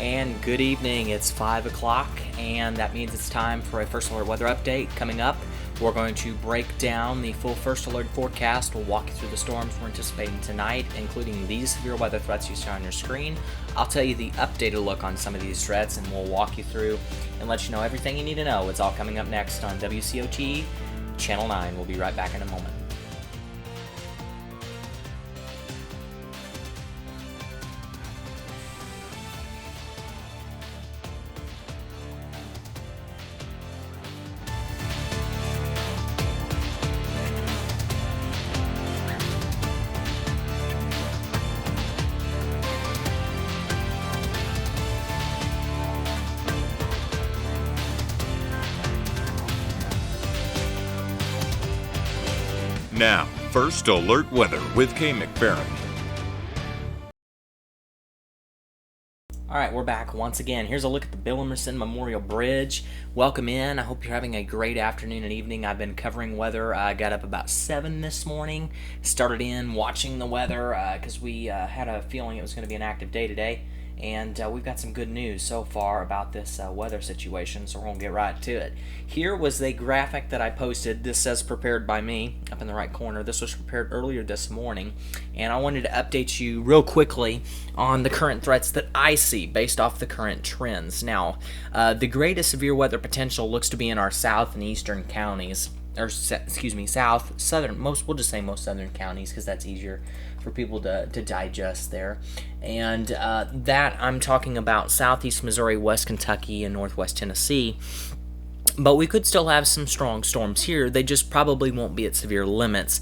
And good evening. It's 5 o'clock, and that means it's time for a First Alert weather update. Coming up, we're going to break down the full First Alert forecast. We'll walk you through the storms we're anticipating tonight, including these severe weather threats you see on your screen. I'll tell you the updated look on some of these threats, and we'll walk you through and let you know everything you need to know. It's all coming up next on WCOT Channel 9. We'll be right back in a moment. Now, First Alert Weather with Kay McFerrin. All right, we're back once again. Here's a look at the Bill Emerson Memorial Bridge. Welcome in. I hope you're having a great afternoon and evening. I've been covering weather. I got up about 7 this morning. Started in watching the weather because we had a feeling it was going to be an active day today. And we've got some good news so far about this weather situation, so we're going to get right to it. Here was the graphic that I posted. This says prepared by me up in the right corner. This was prepared earlier this morning, and I wanted to update you real quickly on the current threats that I see based off the current trends. Now, the greatest severe weather potential looks to be in our south and eastern counties. Or south, southern, we'll just say most southern counties because that's easier for people to digest there. And that I'm talking about southeast Missouri, west Kentucky, and northwest Tennessee. But we could still have some strong storms here. They just probably won't be at severe limits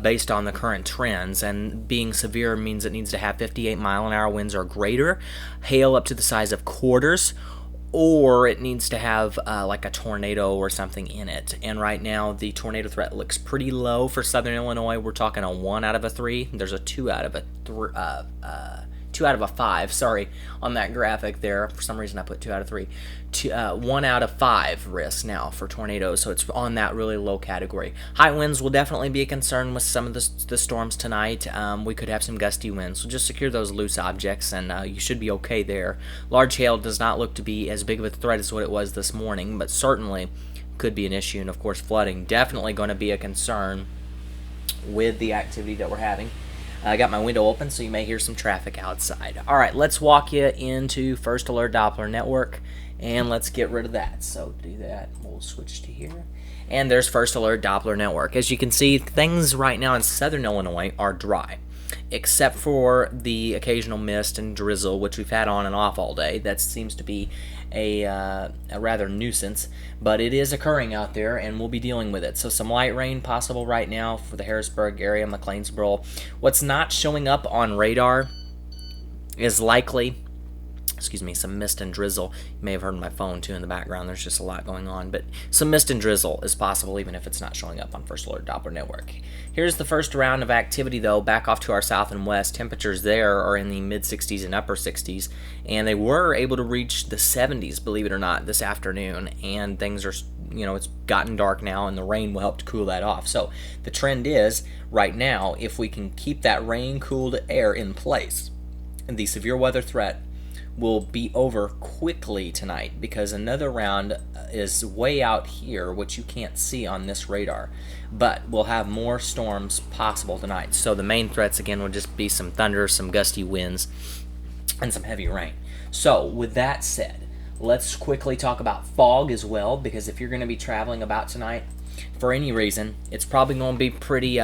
based on the current trends. And being severe means it needs to have 58-mile-an-hour winds or greater, hail up to the size of quarters, or it needs to have like a tornado or something in it. And right now, the tornado threat looks pretty low for southern Illinois. We're talking a 1 out of a 3. There's a 2 out of a 2 out of a 5, sorry, on that graphic there. For some reason, I put 2 out of 3. 1 out of 5 risk now for tornadoes, so it's on that really low category. High winds will definitely be a concern with some of the storms tonight. We could have some gusty winds, so just secure those loose objects, and you should be okay there. Large hail does not look to be as big of a threat as what it was this morning, but certainly could be an issue, and of course flooding definitely going to be a concern with the activity that we're having. I got my window open, so you may hear some traffic outside. All right, let's walk you into First Alert Doppler Network, and let's get rid of that. So to do that, we'll switch to here. And there's First Alert Doppler Network. As you can see, things right now in southern Illinois are dry, except for the occasional mist and drizzle, which we've had on and off all day. That seems to be a rather nuisance, but it is occurring out there, and we'll be dealing with it. So some light rain possible right now for the Harrisburg area, McLeansboro. What's not showing up on radar is likely some mist and drizzle. You may have heard my phone too in the background. There's just a lot going on, but some mist and drizzle is possible even if it's not showing up on First Alert Doppler Network. Here's the first round of activity though, back off to our south and west. Temperatures there are in the mid 60s and upper 60s, and they were able to reach the 70s, believe it or not, this afternoon, and things are, it's gotten dark now, and the rain will help to cool that off. So the trend is, right now, if we can keep that rain-cooled air in place, the severe weather threat will be over quickly tonight, because another round is way out here, which you can't see on this radar, but we'll have more storms possible tonight. So the main threats again will just be some thunder, some gusty winds, and some heavy rain. So with that said, let's quickly talk about fog as well, because if you're going to be traveling about tonight for any reason, it's probably going to be pretty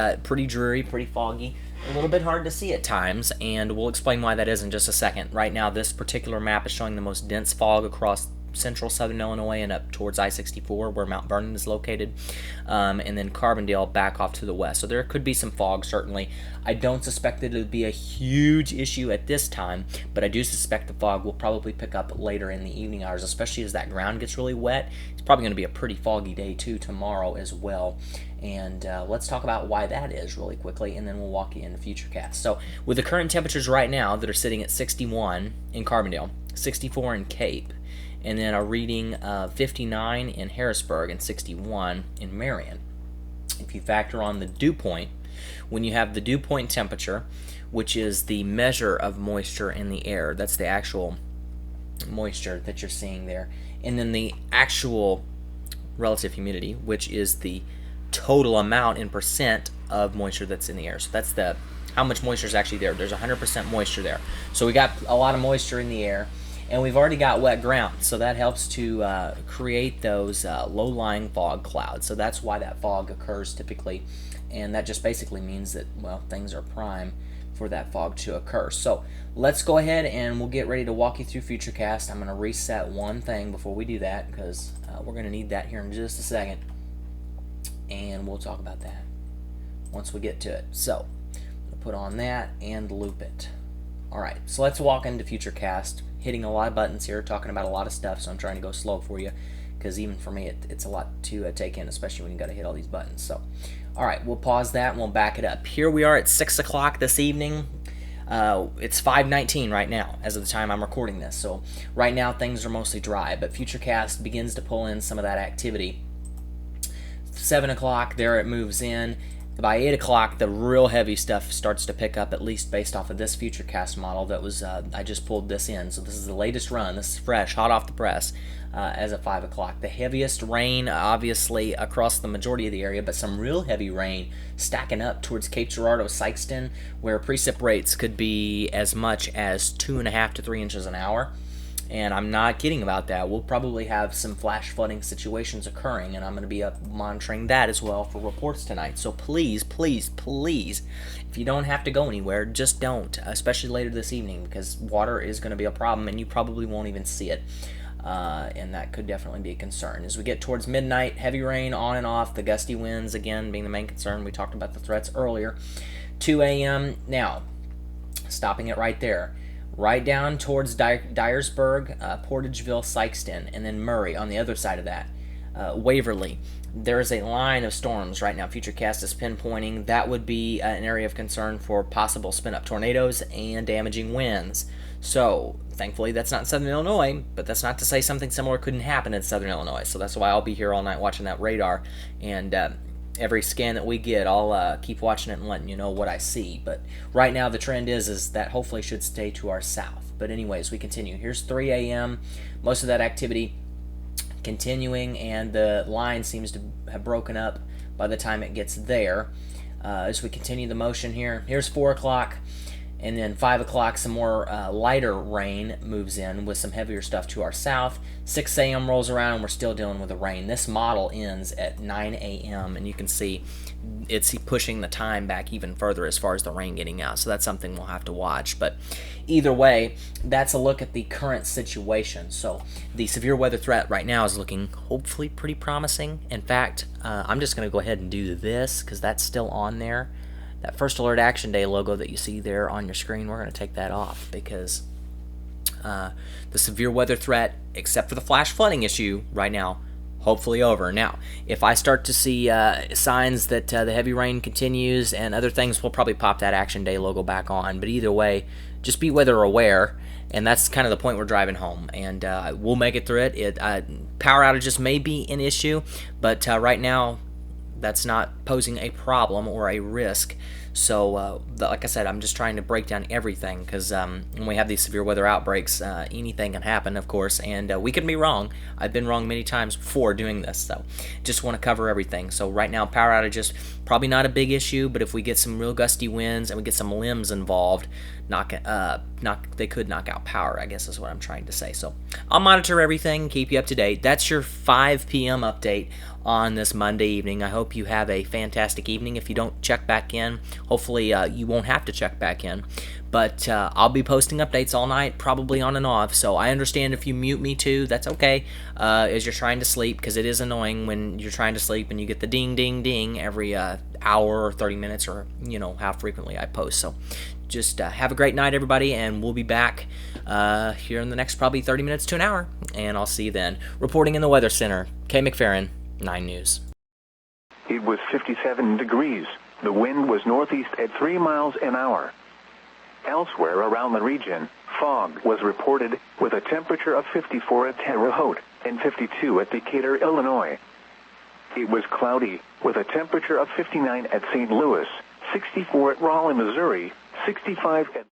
dreary, pretty foggy, a little bit hard to see at times, and we'll explain why that is in just a second. Right now, this particular map is showing the most dense fog across central southern Illinois and up towards I-64 where Mount Vernon is located, and then Carbondale back off to the west. So there could be some fog, certainly. I don't suspect that it would be a huge issue at this time, but I do suspect the fog will probably pick up later in the evening hours, especially as that ground gets really wet. It's probably going to be a pretty foggy day too tomorrow as well. And let's talk about why that is really quickly, and then we'll walk you into future casts. So with the current temperatures right now that are sitting at 61 in Carbondale, 64 in Cape, and then a reading of 59 in Harrisburg and 61 in Marion. If you factor on the dew point, when you have the dew point temperature, which is the measure of moisture in the air, that's the actual moisture that you're seeing there. And then the actual relative humidity, which is the total amount in percent of moisture that's in the air. So that's the how much moisture is actually there. There's 100% moisture there. So we got a lot of moisture in the air, and we've already got wet ground. So that helps to create those low-lying fog clouds. So that's why that fog occurs typically, and that just basically means that, well, things are prime for that fog to occur. So let's go ahead and we'll get ready to walk you through Futurecast. I'm going to reset one thing before we do that, because we're going to need that here in just a second, and we'll talk about that once we get to it. So I'm going to put on that and loop it. Alright, so let's walk into Futurecast, hitting a lot of buttons here, talking about a lot of stuff, so I'm trying to go slow for you, because even for me it's a lot to take in, especially when you got to hit all these buttons. So alright, we'll pause that and we'll back it up. Here we are at 6 o'clock this evening. It's 5:19 right now as of the time I'm recording this, so right now things are mostly dry, but Futurecast begins to pull in some of that activity. 7 o'clock, there it moves in. By 8 o'clock, the real heavy stuff starts to pick up, at least based off of this Futurecast model that was, I just pulled this in. So this is the latest run. This is fresh, hot off the press, as of 5 o'clock. The heaviest rain, obviously, across the majority of the area, but some real heavy rain stacking up towards Cape Girardeau, Sykeston, where precip rates could be as much as 2.5 to 3 inches an hour. And I'm not kidding about that. We'll probably have some flash flooding situations occurring, and I'm going to be monitoring that as well for reports tonight. So please, please, please, if you don't have to go anywhere, just don't, especially later this evening, because water is going to be a problem, and you probably won't even see it. And that could definitely be a concern. As we get towards midnight, heavy rain on and off, the gusty winds, again, being the main concern. We talked about the threats earlier. 2 a.m. Now, stopping it right there. Right down towards Dyersburg, Portageville, Sykeston, and then Murray on the other side of that. Waverly. There is a line of storms right now. Futurecast is pinpointing that would be an area of concern for possible spin-up tornadoes and damaging winds. So, thankfully, that's not in Southern Illinois, but that's not to say something similar couldn't happen in Southern Illinois. So that's why I'll be here all night watching that radar, and every scan that we get, I'll keep watching it and letting you know what I see. But right now the trend is that hopefully should stay to our south. But anyways, we continue. Here's 3 a.m. Most of that activity continuing, and the line seems to have broken up by the time it gets there. As we continue the motion here, here's 4 o'clock. And then 5 o'clock, some more lighter rain moves in with some heavier stuff to our south. 6 a.m. rolls around, and we're still dealing with the rain. This model ends at 9 a.m., and you can see it's pushing the time back even further as far as the rain getting out. So that's something we'll have to watch. But either way, that's a look at the current situation. So the severe weather threat right now is looking hopefully pretty promising. In fact, I'm just going to go ahead and do this because that's still on there. That First Alert Action Day logo that you see there on your screen, we're going to take that off because the severe weather threat, except for the flash flooding issue right now, hopefully over. Now, if I start to see signs that the heavy rain continues and other things, we'll probably pop that Action Day logo back on. But either way, just be weather aware, and that's kind of the point we're driving home. And we'll make it through it. Power outages may be an issue, but right now, that's not posing a problem or a risk. So, like I said, I'm just trying to break down everything because when we have these severe weather outbreaks, anything can happen, of course, and we can be wrong. I've been wrong many times before doing this, so just want to cover everything. So right now, power outages, probably not a big issue, but if we get some real gusty winds and we get some limbs involved, they could knock out power, I guess is what I'm trying to say. So I'll monitor everything, keep you up to date. That's your 5 p.m. update on this Monday evening. I hope you have a fantastic evening. If you don't check back in, hopefully you won't have to check back in. But I'll be posting updates all night, probably on and off. So I understand if you mute me too, that's okay, as you're trying to sleep, because it is annoying when you're trying to sleep and you get the ding, ding, ding every hour or 30 minutes, or how frequently I post. So just have a great night, everybody, and we'll be back here in the next probably 30 minutes to an hour, and I'll see you then. Reporting in the Weather Center, Kay McFerrin, 9 News. It was 57 degrees. The wind was northeast at 3 miles an hour. Elsewhere around the region, fog was reported with a temperature of 54 at Terre Haute and 52 at Decatur, Illinois. It was cloudy with a temperature of 59 at St. Louis, 64 at Raleigh, Missouri, 65 at